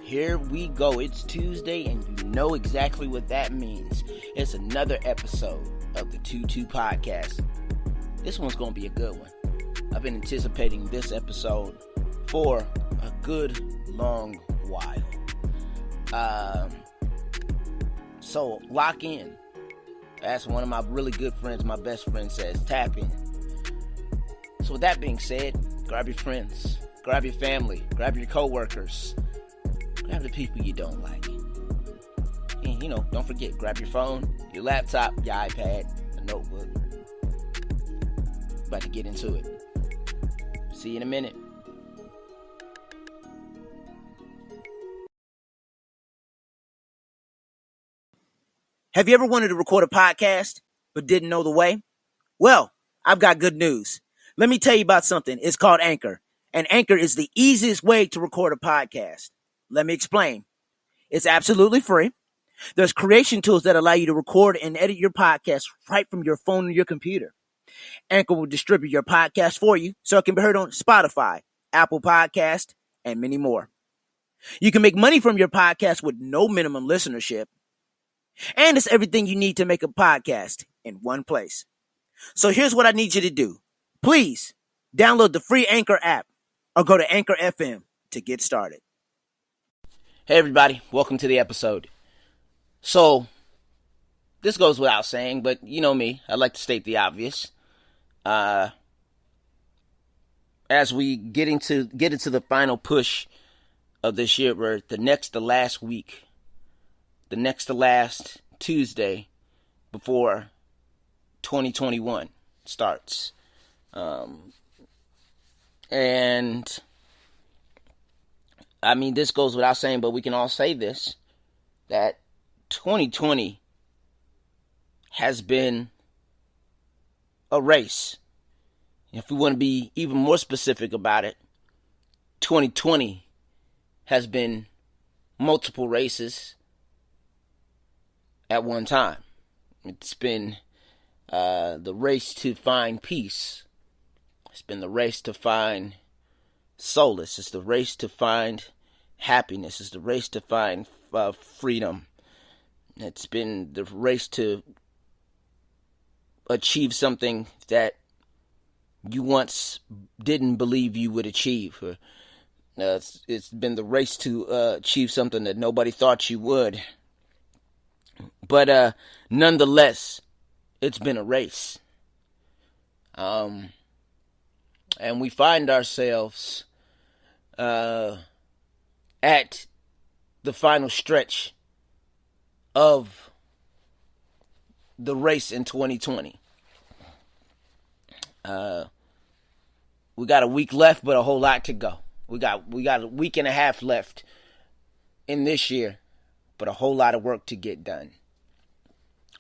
Here we go. It's Tuesday, and you know exactly what that means. It's another episode of the 2-2 podcast. This one's going to be a good one. I've been anticipating this episode for a good long while. So lock in. As one of my really good friends, my best friend says, tap in. So with that being said, grab your friends, grab your family, grab your coworkers, grab the people you don't like. And, don't forget, grab your phone, your laptop, your iPad, a notebook. About to get into it. See you in a minute. Have you ever wanted to record a podcast but didn't know the way? Well, I've got good news. Let me tell you about something. It's called Anchor. And Anchor is the easiest way to record a podcast. Let me explain. It's absolutely free. There's creation tools that allow you to record and edit your podcast right from your phone or your computer. Anchor will distribute your podcast for you so it can be heard on Spotify, Apple Podcast, and many more. You can make money from your podcast with no minimum listenership. And it's everything you need to make a podcast in one place. So here's what I need you to do. Please download the free Anchor app or go to Anchor FM to get started. Hey everybody, welcome to the episode. So, this goes without saying, but you know me, I like to state the obvious. As we get into the final push of this year, we're the last week. The next to last Tuesday before 2021 starts. And I mean, this goes without saying, but we can all say this, that 2020 has been a race. If we want to be even more specific about it, 2020 has been multiple races at one time. It's been the race to find peace. It's been the race to find solace. It's the race to find happiness. It's the race to find freedom. It's been the race to achieve something that you once didn't believe you would achieve. It's been the race to achieve something that nobody thought you would. But nonetheless, it's been a race. And we find ourselves at the final stretch of the race in 2020. We got a week left, but a whole lot to go. We got a week and a half left in this year, but a whole lot of work to get done,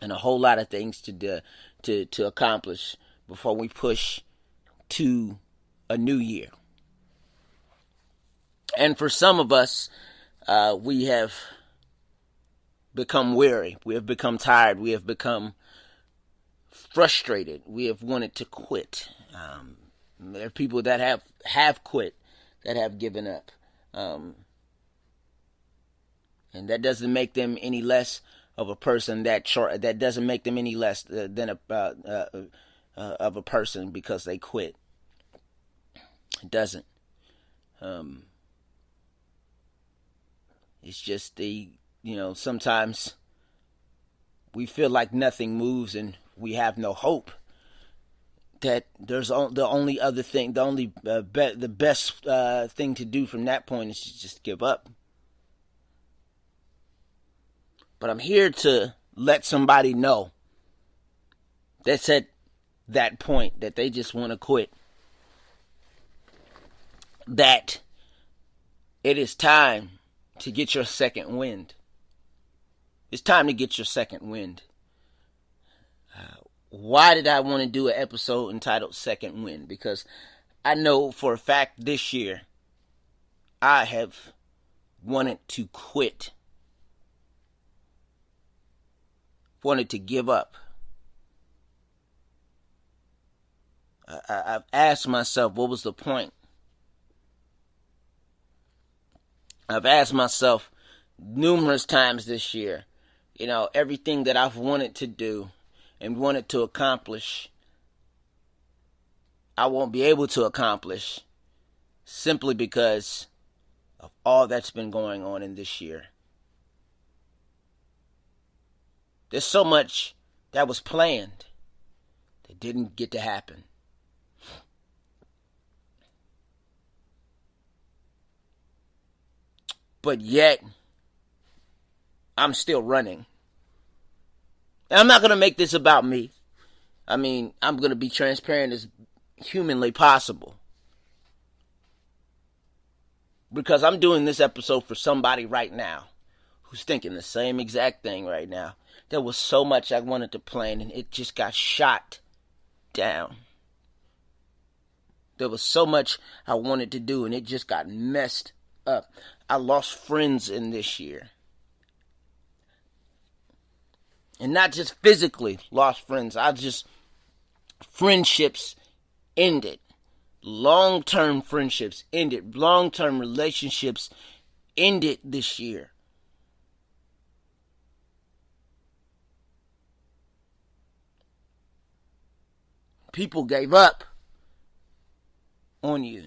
and a whole lot of things to accomplish before we push to a new year. And for some of us, we have become weary. We have become tired. We have become frustrated. We have wanted to quit. There are people that have quit, that have given up. And that doesn't make them any less of a person that doesn't make them any less than of a person because they quit. It doesn't. It's just sometimes we feel like nothing moves and we have no hope. That there's the only other thing, the best thing to do from that point is to just give up. But I'm here to let somebody know that's at that point that they just want to quit. That it is time to get your second wind. It's time to get your second wind. Why did I want to do an episode entitled Second Wind? Because I know for a fact this year I have wanted to quit. Wanted to give up. I've asked myself, what was the point? I've asked myself numerous times this year, everything that I've wanted to do and wanted to accomplish, I won't be able to accomplish simply because of all that's been going on in this year. There's so much that was planned that didn't get to happen. But yet, I'm still running. And I'm not going to make this about me. I'm going to be transparent as humanly possible. Because I'm doing this episode for somebody right now who's thinking the same exact thing right now. There was so much I wanted to plan and it just got shot down. There was so much I wanted to do and it just got messed up. I lost friends in this year. And not just physically lost friends. Friendships ended. Long-term friendships ended. Long-term relationships ended this year. People gave up on you.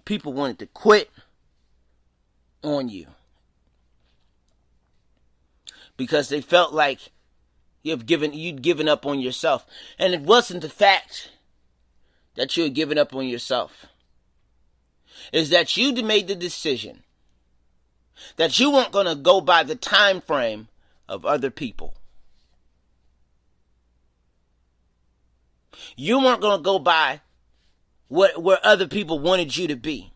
People wanted to quit on you. Because they felt like you'd given up on yourself. And it wasn't the fact that you had given up on yourself. It's that you made the decision that you weren't going to go by the time frame of other people. You weren't going to go by where other people wanted you to be.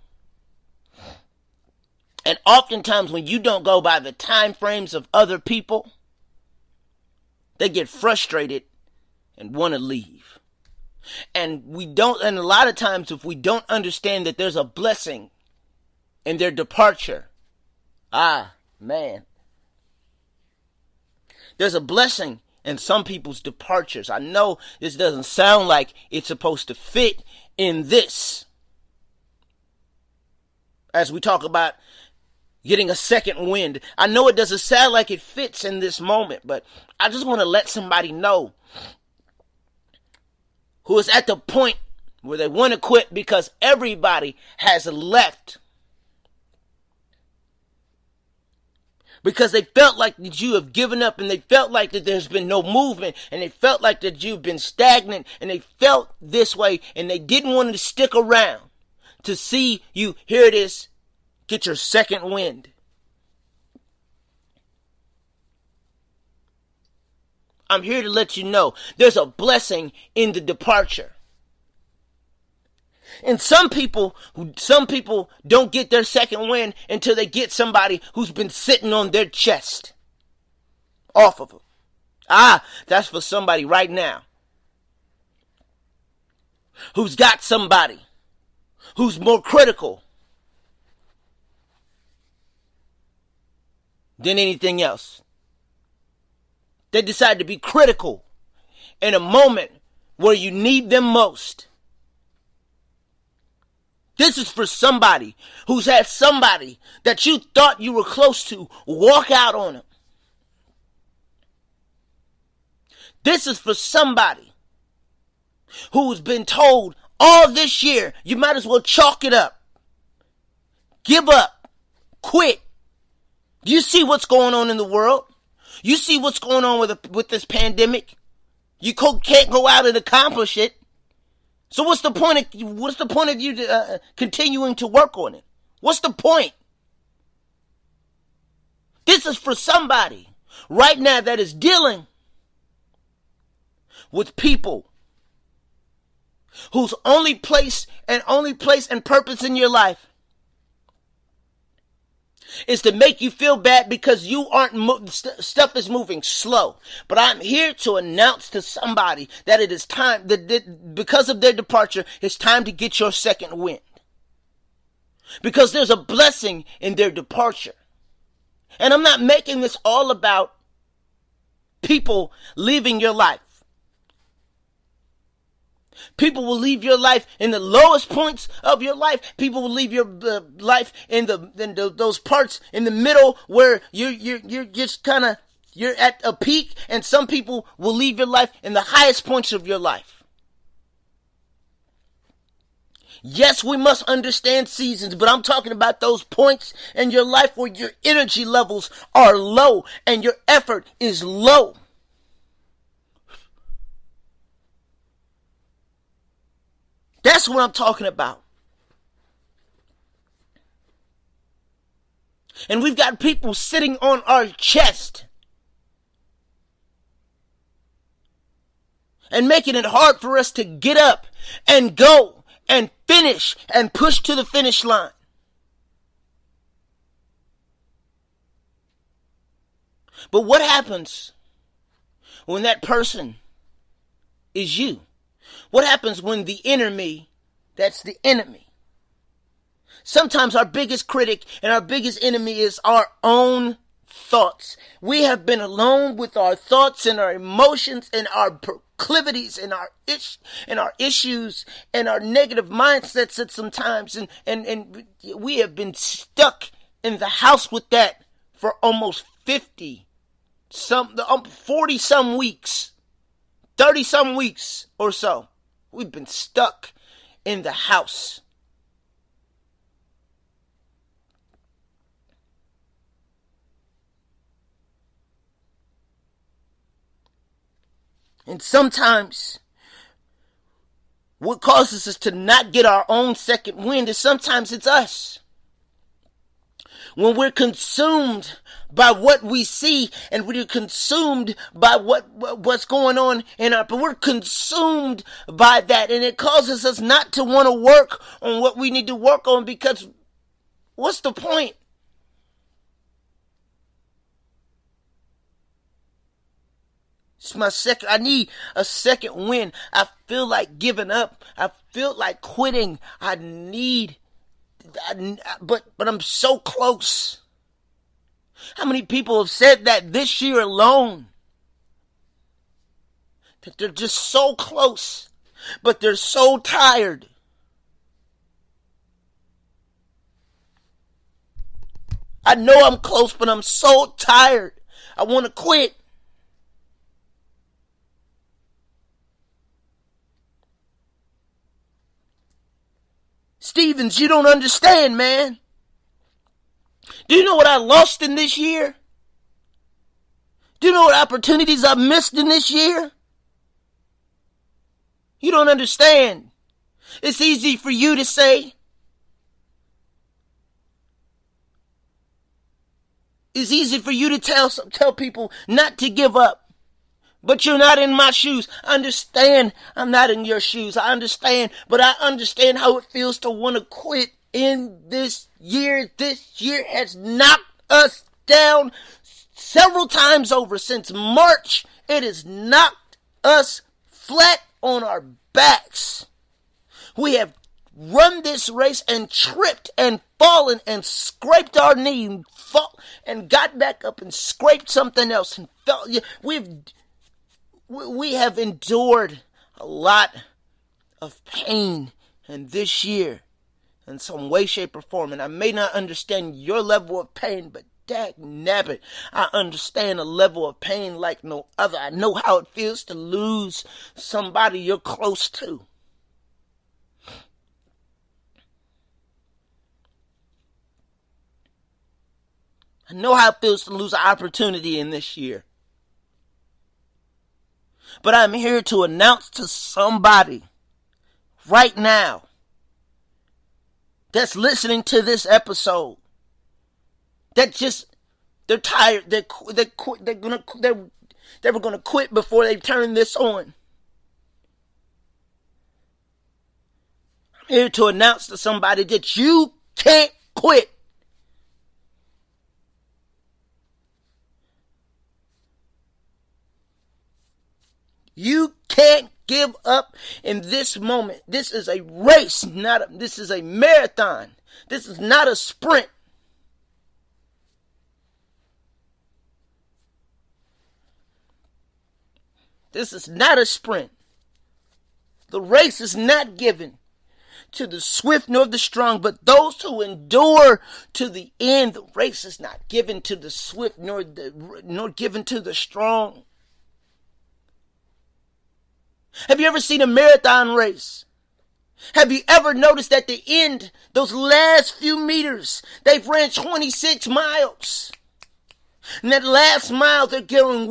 And oftentimes when you don't go by the time frames of other people, they get frustrated and want to leave. And a lot of times if we don't understand that there's a blessing in their departure, there's a blessing in some people's departures. I know this doesn't sound like it's supposed to fit in this. As we talk about getting a second wind, I know it doesn't sound like it fits in this moment, but I just want to let somebody know who is at the point where they want to quit because everybody has left. Because they felt like that you have given up and they felt like that there's been no movement and they felt like that you've been stagnant and they felt this way and they didn't want to stick around to see you, here it is, get your second wind. I'm here to let you know there's a blessing in the departure. And some people don't get their second wind until they get somebody who's been sitting on their chest off of them. That's for somebody right now who's got somebody who's more critical than anything else. They decide to be critical in a moment where you need them most. This is for somebody who's had somebody that you thought you were close to walk out on them. This is for somebody who's been told all this year, you might as well chalk it up. Give up. Quit. Do you see what's going on in the world? You see what's going on with this pandemic? You can't go out and accomplish it. So what's the point of you continuing to work on it? What's the point? This is for somebody right now that is dealing with people whose only place and purpose in your life is to make you feel bad because you aren't stuff is moving slow. But I'm here to announce to somebody that it is time, that because of their departure, it's time to get your second wind. Because there's a blessing in their departure. And I'm not making this all about people leaving your life. People will leave your life in the lowest points of your life. People will leave your life in those parts in the middle where you're just kind of, you're at a peak, and some people will leave your life in the highest points of your life. Yes, we must understand seasons, but I'm talking about those points in your life where your energy levels are low and your effort is low. That's what I'm talking about. And we've got people sitting on our chest and making it hard for us to get up and go and finish and push to the finish line. But what happens when that person is you? What happens when the enemy, that's the enemy? Sometimes our biggest critic and our biggest enemy is our own thoughts. We have been alone with our thoughts and our emotions and our proclivities and our issues and our negative mindsets at sometimes. And we have been stuck in the house with that for almost 40 some weeks, 30 some weeks or so. We've been stuck in the house. And sometimes what causes us to not get our own second wind is sometimes it's us. When we're consumed by what we see and we're consumed by what's going on but we're consumed by that, and it causes us not to want to work on what we need to work on, because what's the point? I need a second win. I feel like giving up. I feel like quitting. But I'm so close. How many people have said that this year alone? That they're just so close, but they're so tired. I know I'm close, but I'm so tired. I want to quit. Stevens, you don't understand, man. Do you know what I lost in this year? Do you know what opportunities I missed in this year? You don't understand. It's easy for you to say. It's easy for you to tell people not to give up. But you're not in my shoes. I understand I'm not in your shoes. I understand. But I understand how it feels to want to quit in this year. This year has knocked us down several times over. Since March, it has knocked us flat on our backs. We have run this race and tripped and fallen and scraped our knee and got back up and scraped something else and fell. We have endured a lot of pain in this year in some way, shape, or form. And I may not understand your level of pain, but dag nabbit, I understand a level of pain like no other. I know how it feels to lose somebody you're close to. I know how it feels to lose an opportunity in this year. But I'm here to announce to somebody right now that's listening to this episode that they're tired. They were gonna quit before they turn this on. I'm here to announce to somebody that you can't quit. You can't give up in this moment. This is a race, this is a marathon. This is not a sprint. This is not a sprint. The race is not given to the swift nor the strong, but those who endure to the end. The race is not given to the swift nor given to the strong. Have you ever seen a marathon race? Have you ever noticed at the end, those last few meters, they've ran 26 miles. And that last mile, they're getting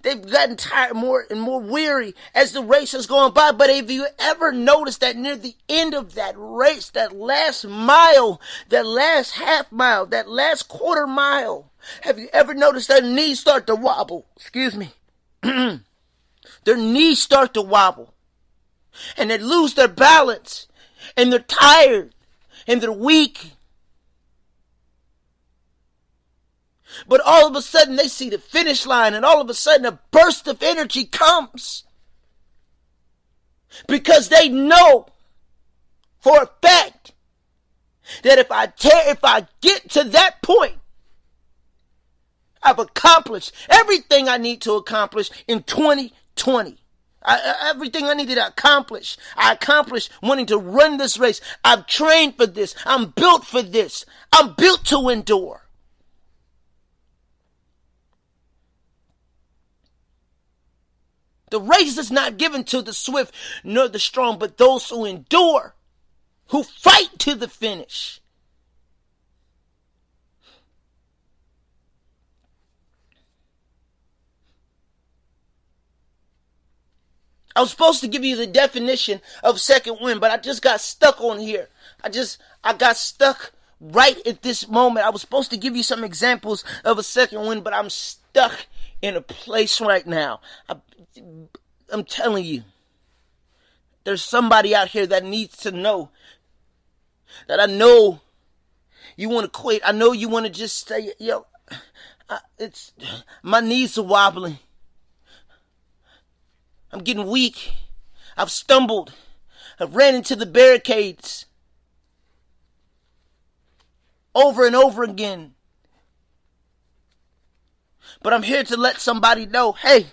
they've gotten tired more and more weary as the race is going by. But have you ever noticed that near the end of that race, that last mile, that last half mile, that last quarter mile, have you ever noticed their knees start to wobble? Excuse me. Their knees start to wobble. And they lose their balance. And they're tired. And they're weak. But all of a sudden they see the finish line, and all of a sudden a burst of energy comes. Because they know for a fact that if I get to that point, I've accomplished everything I need to accomplish in 2020. Everything I needed to accomplish. I accomplished wanting to run this race. I've trained for this. I'm built for this. I'm built to endure. The race is not given to the swift nor the strong, but those who endure, who fight to the finish. I was supposed to give you the definition of second wind, but I just got stuck on here. I got stuck right at this moment. I was supposed to give you some examples of a second wind, but I'm stuck in a place right now. I'm telling you, there's somebody out here that needs to know that I know you want to quit. I know you want to just say, my knees are wobbling. I'm getting weak. I've stumbled. I've ran into the barricades over and over again. But I'm here to let somebody know, hey,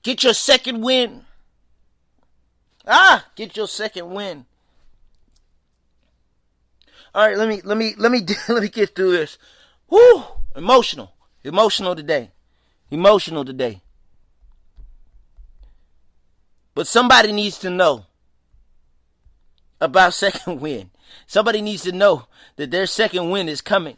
get your second win. Get your second win. All right, let me get through this. Woo! Emotional today. But somebody needs to know about second win. Somebody needs to know that their second win is coming.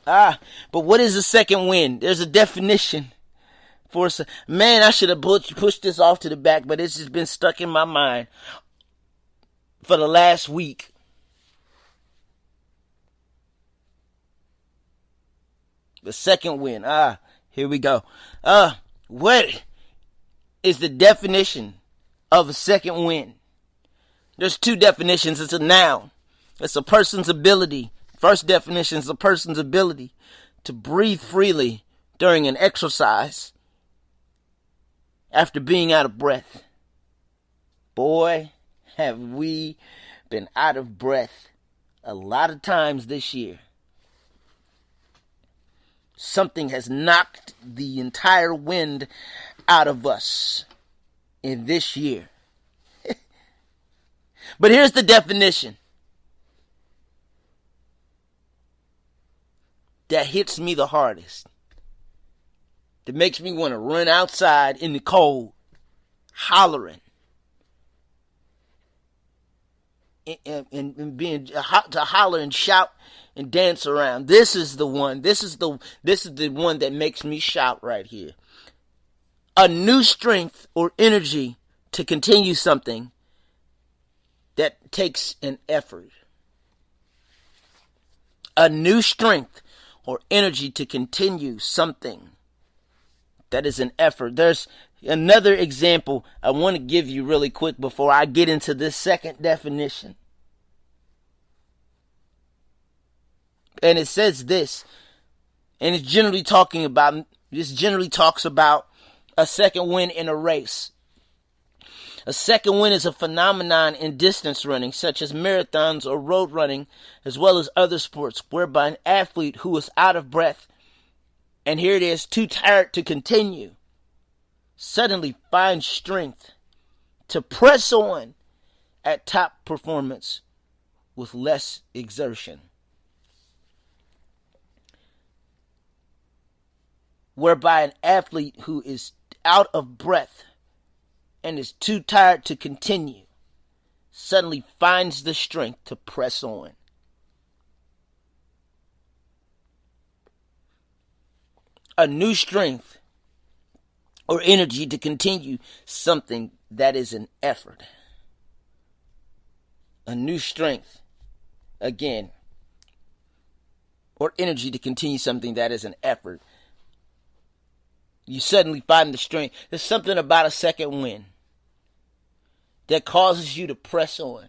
But what is a second win? There's a definition for man, I should have pushed this off to the back, but it's just been stuck in my mind for the last week. The second win. Here we go. What is the definition of a second win? There's two definitions. It's a noun. It's a person's ability. First definition is a person's ability to breathe freely during an exercise after being out of breath. Boy, have we been out of breath a lot of times this year. Something has knocked the entire wind out of us in this year. But here's the definition that hits me the hardest. That makes me want to run outside in the cold, hollering. And being to holler and shout and dance around. This is the one. This is the one that makes me shout right here. A new strength or energy to continue something that takes an effort. A new strength or energy to continue something that is an effort. There's another example I want to give you really quick before I get into this second definition. And it says this, and it generally talks about a second win in a race. A second win is a phenomenon in distance running, such as marathons or road running, as well as other sports, whereby an athlete who is out of breath And here it is, too tired to continue, suddenly find strength to press on at top performance with less exertion. Whereby an athlete who is out of breath and is too tired to continue suddenly finds the strength to press on. A new strength or energy to continue something that is an effort. A new strength, again, or energy to continue something that is an effort. You suddenly find the strength. There's something about a second wind that causes you to press on.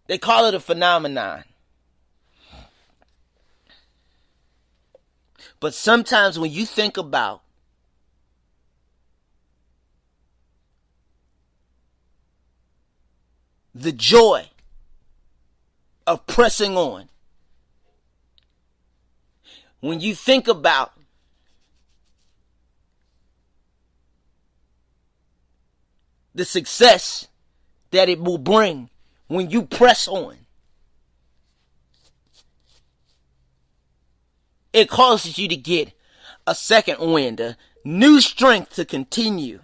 They call it a phenomenon. But sometimes when you think about the joy of pressing on, when you think about the success that it will bring when you press on, it causes you to get a second wind, a new strength to continue,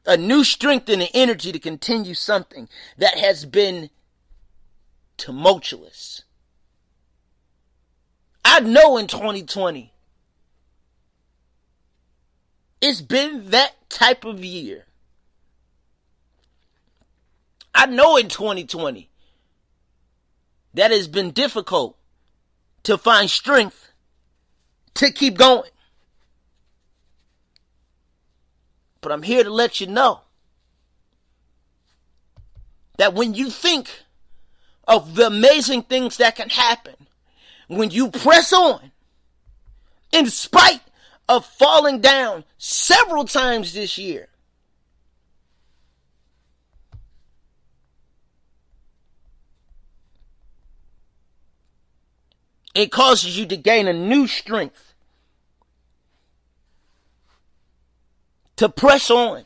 a new strength and the energy to continue something that has been tumultuous. I know in 2020, it's been that type of year. I know in 2020 that it's been difficult to find strength to keep going. But I'm here to let you know that when you think of the amazing things that can happen, when you press on, in spite of falling down several times this year, it causes you to gain a new strength to press on.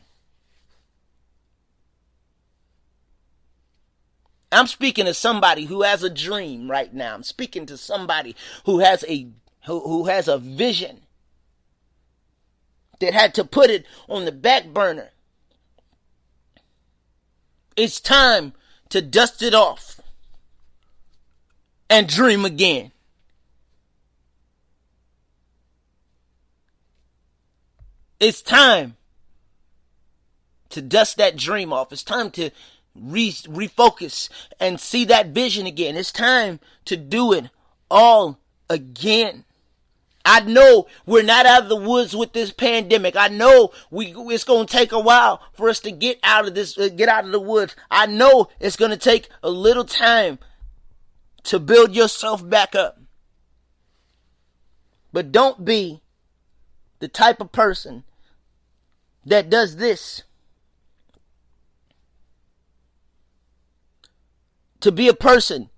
I'm speaking to somebody who has a dream right now. I'm speaking to somebody who has a vision that had to put it on the back burner. It's time to dust it off and dream again. It's time to dust that dream off. It's time to refocus and see that vision again. It's time to do it all again. I know we're not out of the woods with this pandemic. I know it's going to take a while for us to get out of the woods. I know it's going to take a little time to build yourself back up. But don't be the type of person that does this. To be a person,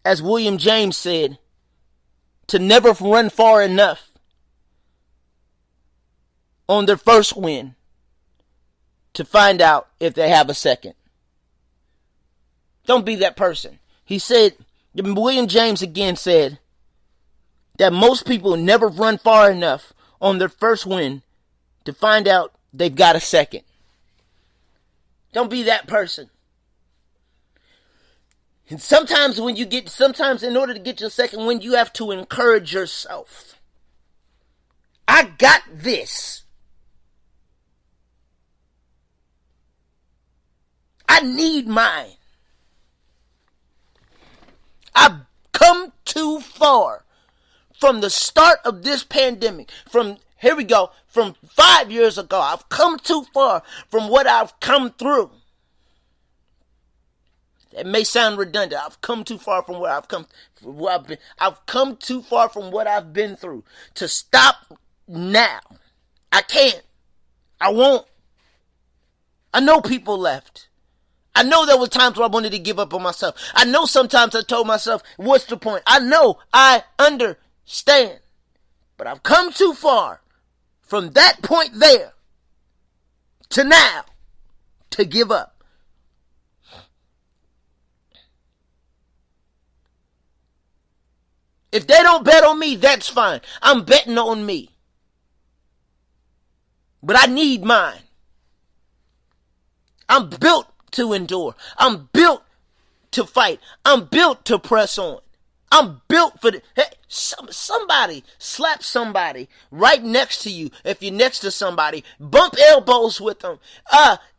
as William James said, to never run far enough on their first win to find out if they have a second. Don't be that person. He said, William James again said, that most people never run far enough on their first win to find out they've got a second. Don't be that person. And sometimes in order to get your second win, you have to encourage yourself. I got this. I need mine. I've come too far from the start of this pandemic. From 5 years ago. I've come too far from what I've come through. It may sound redundant. I've come too far from where I've come. I've come too far from what I've been through to stop now. I can't. I won't. I know people left. I know there were times where I wanted to give up on myself. I know sometimes I told myself, what's the point? I know, I understand. But I've come too far from that point there to now to give up. If they don't bet on me, that's fine. I'm betting on me. But I need mine. I'm built to endure. I'm built to fight. I'm built to press on. I'm built for the... Hey, somebody slap somebody right next to you. If you're next to somebody, bump elbows with them.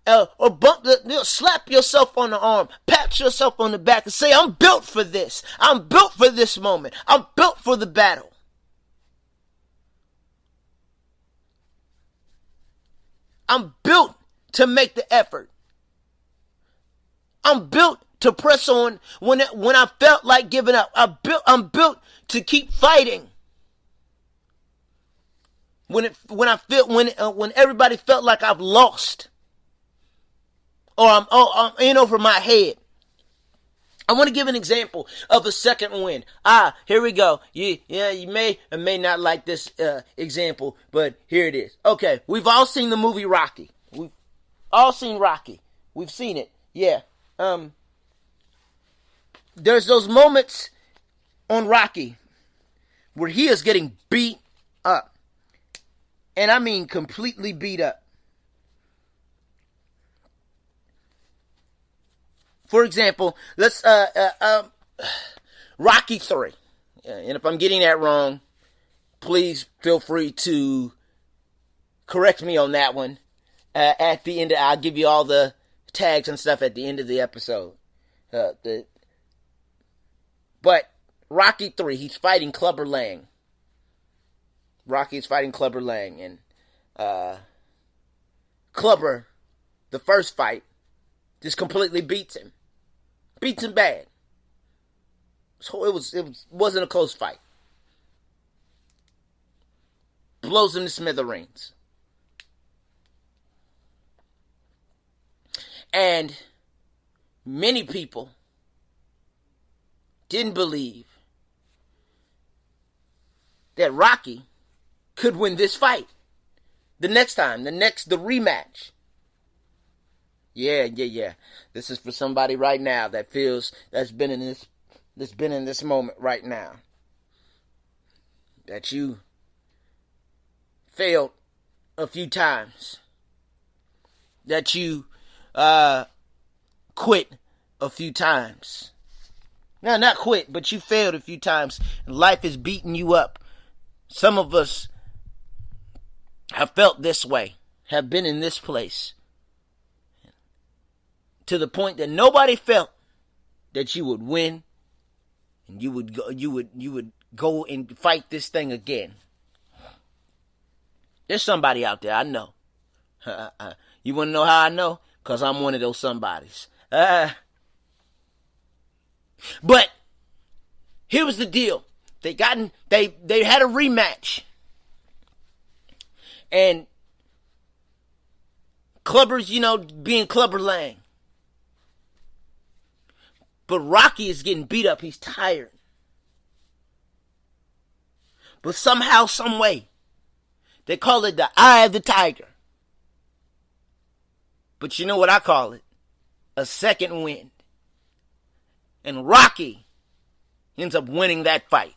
Or slap yourself on the arm, pat yourself on the back and say, I'm built for this. I'm built for this moment. I'm built for the battle. I'm built to make the effort. I'm built to press on when I felt like giving up. I'm built to keep fighting. When everybody felt like I've lost, or I'm in over my head. I want to give an example of a second win. Here we go. You may or may not like this example, but here it is. Okay, we've all seen the movie Rocky. We've all seen Rocky. We've seen it. Yeah. There's those moments on Rocky where he is getting beat up. And I mean completely beat up. For example, let's Rocky 3. And if I'm getting that wrong, please feel free to correct me on that one. At the end, I'll give you all the tags and stuff at the end of the episode. But Rocky 3, he's fighting Clubber Lang. Rocky's fighting Clubber Lang, and Clubber, the first fight, just completely beats him. Beats him bad. So it wasn't a close fight. Blows him to smithereens. And many people didn't believe that Rocky could win this fight. The next time, the rematch. Yeah. This is for somebody right now that feels that's been in this moment right now. That you failed a few times. That you quit a few times. No, not quit, but you failed a few times. And life is beating you up. Some of us have felt this way, have been in this place, to the point that nobody felt that you would win, and you would go and fight this thing again. There's somebody out there, I know. You want to know how I know? Because I'm one of those somebodies. But here was the deal. They had a rematch. And Clubber's, being Clubber Lang. But Rocky is getting beat up. He's tired. But somehow, some way, they call it the eye of the tiger. But you know what I call it? A second wind. And Rocky ends up winning that fight.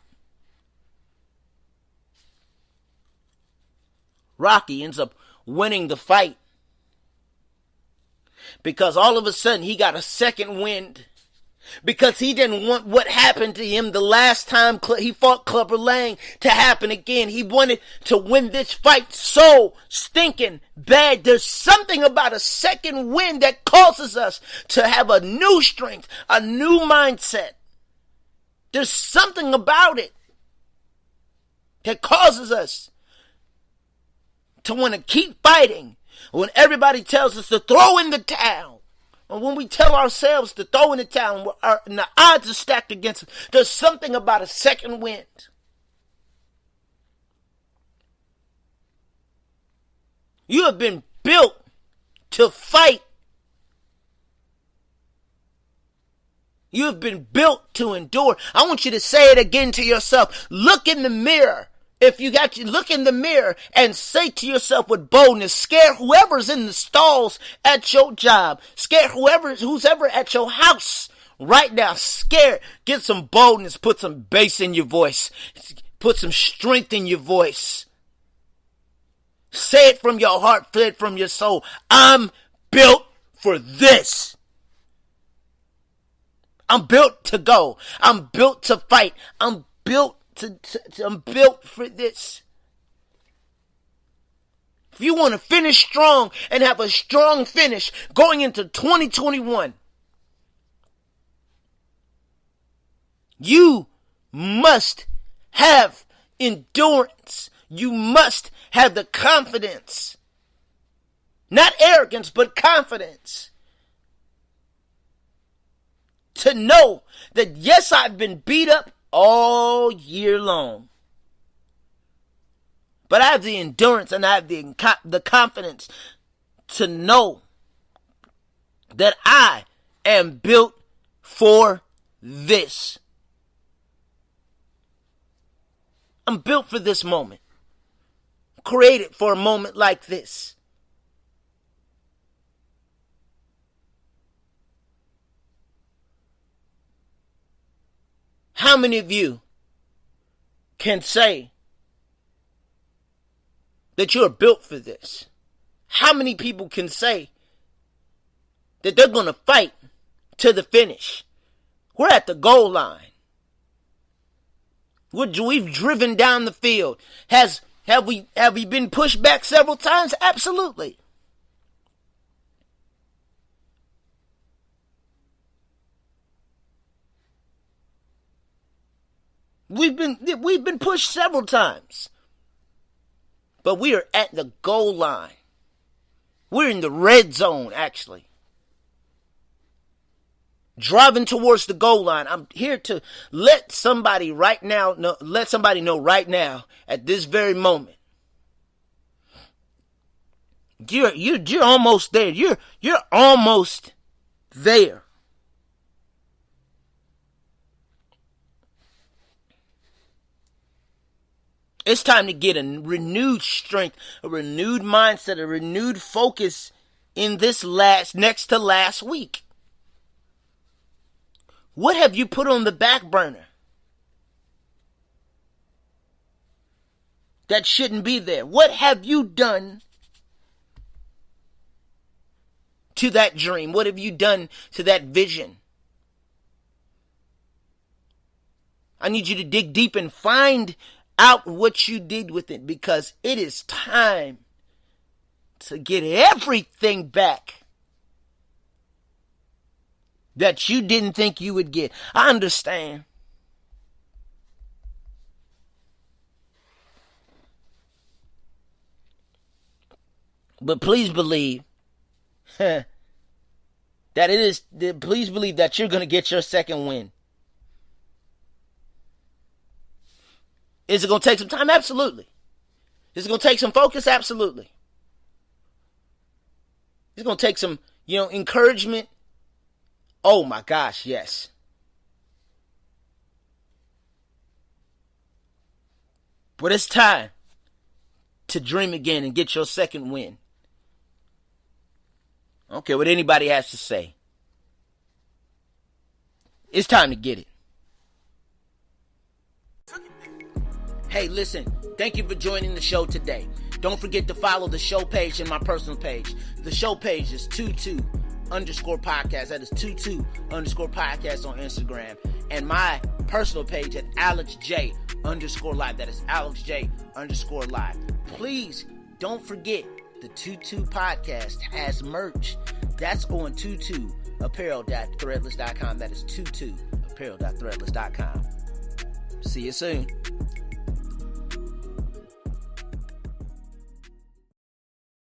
Rocky ends up winning the fight. Because all of a sudden he got a second wind. Because he didn't want what happened to him the last time he fought Clubber Lang to happen again. He wanted to win this fight so stinking bad. There's something about a second wind that causes us to have a new strength, a new mindset. There's something about it that causes us to want to keep fighting when everybody tells us to throw in the towel. Or when we tell ourselves to throw in the towel and the odds are stacked against us, there's something about a second wind. You have been built to fight You have been built to endure. I want you to say it again to yourself. Look in the mirror. If you got to look in the mirror and say to yourself with boldness, scare whoever's in the stalls at your job, scare who's ever at your house right now, scare, get some boldness, put some bass in your voice, put some strength in your voice. Say it from your heart, say it from your soul. I'm built for this. I'm built to go. I'm built to fight. I'm built I'm built for this. If you want to finish strong and have a strong finish going into 2021, you must have endurance. You must have the confidence. Not arrogance, but confidence. To know that yes, I've been beat up all year long. But I have the endurance and I have the confidence to know that I am built for this. I'm built for this moment. Created for a moment like this. How many of you can say that you are built for this? How many people can say that they're going to fight to the finish? We're at the goal line. We've driven down the field. Have we been pushed back several times? Absolutely. We've been pushed several times. But we are at the goal line. We're in the red zone, actually. Driving towards the goal line. I'm here to let somebody know right now, at this very moment. You're almost there. You're almost there. It's time to get a renewed strength, a renewed mindset, a renewed focus in this next to last week. What have you put on the back burner that shouldn't be there? What have you done to that dream? What have you done to that vision? I need you to dig deep and find out what you did with it, because it is time to get everything back that you didn't think you would get. I understand. But please believe please believe that you're going to get your second win. Is it going to take some time? Absolutely. Is it going to take some focus? Absolutely. It's going to take some, encouragement. Oh my gosh, yes. But it's time to dream again and get your second win. I don't care what anybody has to say. It's time to get it. Hey, listen, thank you for joining the show today. Don't forget to follow the show page and my personal page. The show page is 22_podcast. That is 22_podcast on Instagram. And my personal page at AlexJ_live. That is AlexJ_live. Please don't forget the 22 podcast has merch. That's on 22apparel.threadless.com. That is 22apparel.threadless.com. See you soon.